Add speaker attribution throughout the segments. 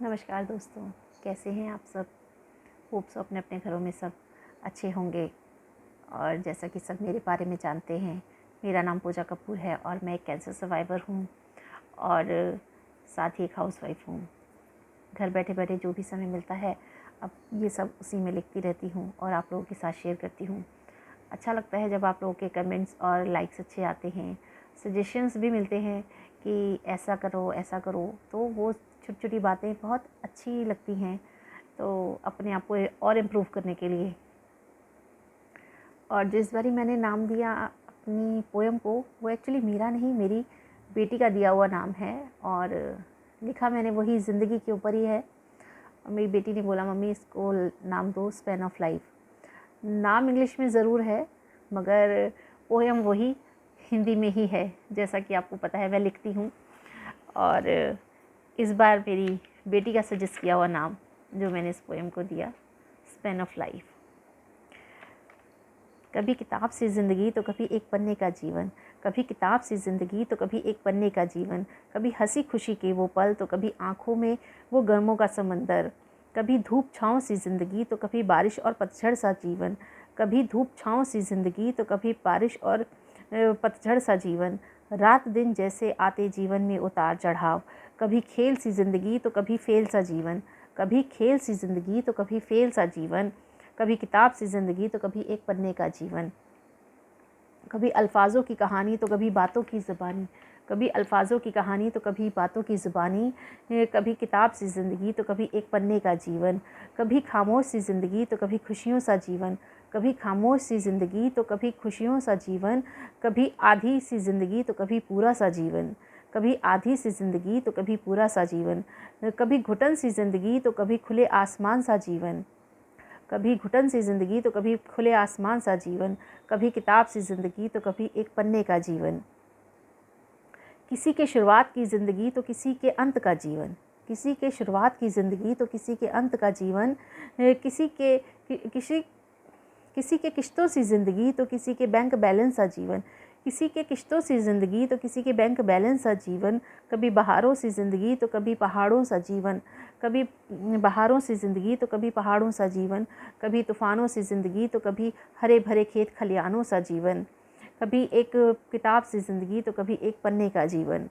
Speaker 1: नमस्कार दोस्तों, कैसे हैं आप सब। होप सो अपने अपने घरों में सब अच्छे होंगे। और जैसा कि सब मेरे बारे में जानते हैं, मेरा नाम पूजा कपूर है और मैं एक कैंसर सर्वाइवर हूँ और साथ ही एक हाउसवाइफ हूँ। घर बैठे बैठे जो भी समय मिलता है अब ये सब उसी में लिखती रहती हूँ और आप लोगों के साथ शेयर करती हूँ। अच्छा लगता है जब आप लोगों के कमेंट्स और लाइक्स अच्छे आते हैं, सजेशंस भी मिलते हैं कि ऐसा करो, तो वो छोटी छोटी बातें बहुत अच्छी लगती हैं, तो अपने आप को और इम्प्रूव करने के लिए। और जिस बारी मैंने नाम दिया अपनी पोएम को, वो एक्चुअली मेरा नहीं, मेरी बेटी का दिया हुआ नाम है और लिखा मैंने वही ज़िंदगी के ऊपर ही है। और मेरी बेटी ने बोला मम्मी इसको नाम दो स्पैन ऑफ लाइफ। नाम इंग्लिश में ज़रूर है मगर पोएम वही हिंदी में ही है, जैसा कि आपको पता है मैं लिखती हूँ। और इस बार मेरी बेटी का सजेस्ट किया हुआ नाम जो मैंने इस पोएम को दिया, स्पैन ऑफ लाइफ। कभी किताब से ज़िंदगी तो कभी एक पन्ने का जीवन, कभी किताब से ज़िंदगी तो कभी एक पन्ने का जीवन, कभी हंसी खुशी के वो पल तो कभी आँखों में वो गर्मों का समंदर, कभी धूप छाँव सी ज़िंदगी तो कभी बारिश और पतझड़ सा जीवन, कभी धूप छाँव सी ज़िंदगी तो कभी बारिश और पतझड़ सा जीवन, रात दिन जैसे आते जीवन में उतार चढ़ाव, कभी खेल सी ज़िंदगी तो कभी फेल सा जीवन, कभी खेल सी ज़िंदगी तो कभी फेल सा जीवन, कभी किताब सी ज़िंदगी तो कभी एक पन्ने का जीवन, कभी अल्फाजों की कहानी तो कभी बातों की ज़ुबानी, कभी अल्फाजों की कहानी तो कभी बातों की ज़ुबानी, कभी किताब सी ज़िंदगी तो कभी एक पन्ने का जीवन, कभी खामोश सी ज़िंदगी तो कभी खुशियों सा जीवन, कभी खामोश सी ज़िंदगी तो कभी खुशियों सा जीवन, कभी आधी सी ज़िंदगी तो कभी पूरा सा जीवन, कभी आधी सी ज़िंदगी तो कभी पूरा सा जीवन, कभी घुटन सी ज़िंदगी तो कभी खुले आसमान सा जीवन, कभी घुटन सी ज़िंदगी तो कभी खुले आसमान सा जीवन, कभी किताब सी ज़िंदगी तो कभी एक पन्ने का जीवन, किसी के शुरुआत की ज़िंदगी तो किसी के अंत का जीवन, किसी के शुरुआत की ज़िंदगी तो किसी के अंत का जीवन, किसी के किश्तों सी ज़िंदगी तो किसी के बैंक बैलेंस सा जीवन, किसी के किश्तों सी ज़िंदगी तो किसी के बैंक बैलेंस सा जीवन, कभी बहारों सी ज़िंदगी तो कभी पहाड़ों सा जीवन, कभी बहारों सी ज़िंदगी तो कभी पहाड़ों सा जीवन, कभी तूफ़ानों सी ज़िंदगी तो कभी हरे भरे खेत खलियानों सा जीवन, कभी एक किताब सी ज़िंदगी तो कभी एक पन्ने का जीवन,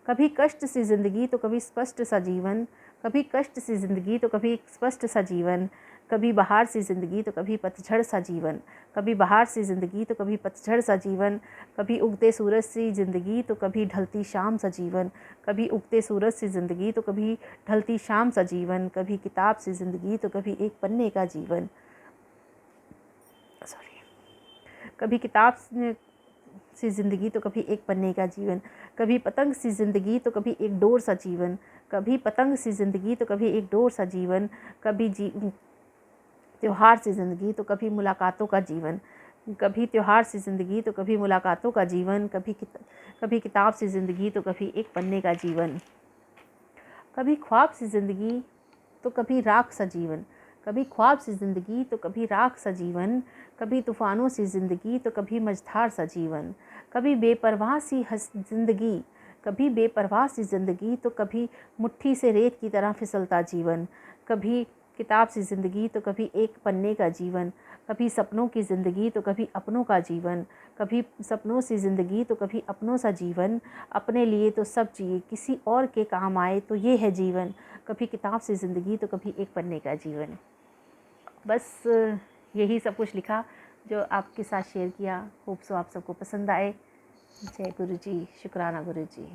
Speaker 1: कभी कष्ट सी ज़िंदगी तो कभी स्पष्ट सा जीवन, कभी कष्ट सी ज़िंदगी तो कभी स्पष्ट सा जीवन, कभी बहार सी ज़िंदगी तो कभी पतझड़ सा जीवन, कभी बहार सी ज़िंदगी तो कभी पतझड़ सा जीवन, कभी उगते सूरज सी ज़िंदगी तो कभी ढलती शाम सा जीवन, कभी उगते सूरज सी ज़िंदगी तो कभी ढलती शाम सा जीवन, कभी किताब सी ज़िंदगी तो कभी एक पन्ने का जीवन, कभी किताब सी ज़िंदगी तो कभी एक पन्ने का जीवन, कभी पतंग सी ज़िंदगी तो कभी एक डोर सा जीवन, कभी पतंग सी ज़िंदगी तो कभी एक डोर सा जीवन, कभी त्योहार सी ज़िंदगी तो कभी मुलाकातों का जीवन, कभी त्योहार सी ज़िंदगी तो कभी मुलाकातों का जीवन, कभी किताब सी ज़िंदगी तो कभी एक पन्ने का जीवन, कभी ख्वाब सी ज़िंदगी तो कभी राख सा जीवन, कभी ख्वाब सी ज़िंदगी तो कभी राख सा जीवन, कभी तूफ़ानों सी ज़िंदगी तो कभी मझधार सा जीवन, कभी बेपरवाह सी ज़िंदगी, कभी बेपरवाह सी ज़िंदगी तो कभी मुट्ठी से रेत की तरह फिसलता जीवन, कभी किताब सी ज़िंदगी तो कभी एक पन्ने का जीवन, कभी सपनों की ज़िंदगी तो कभी अपनों का जीवन, कभी सपनों सी ज़िंदगी तो कभी अपनों सा जीवन, अपने लिए तो सब जिए किसी और के काम आए तो ये है जीवन, कभी किताब सी ज़िंदगी तो कभी एक पन्ने का जीवन। बस यही सब कुछ लिखा जो आपके साथ शेयर किया। होप सो आप सबको पसंद आए। जय गुरु जी, शुक्राना गुरु जी।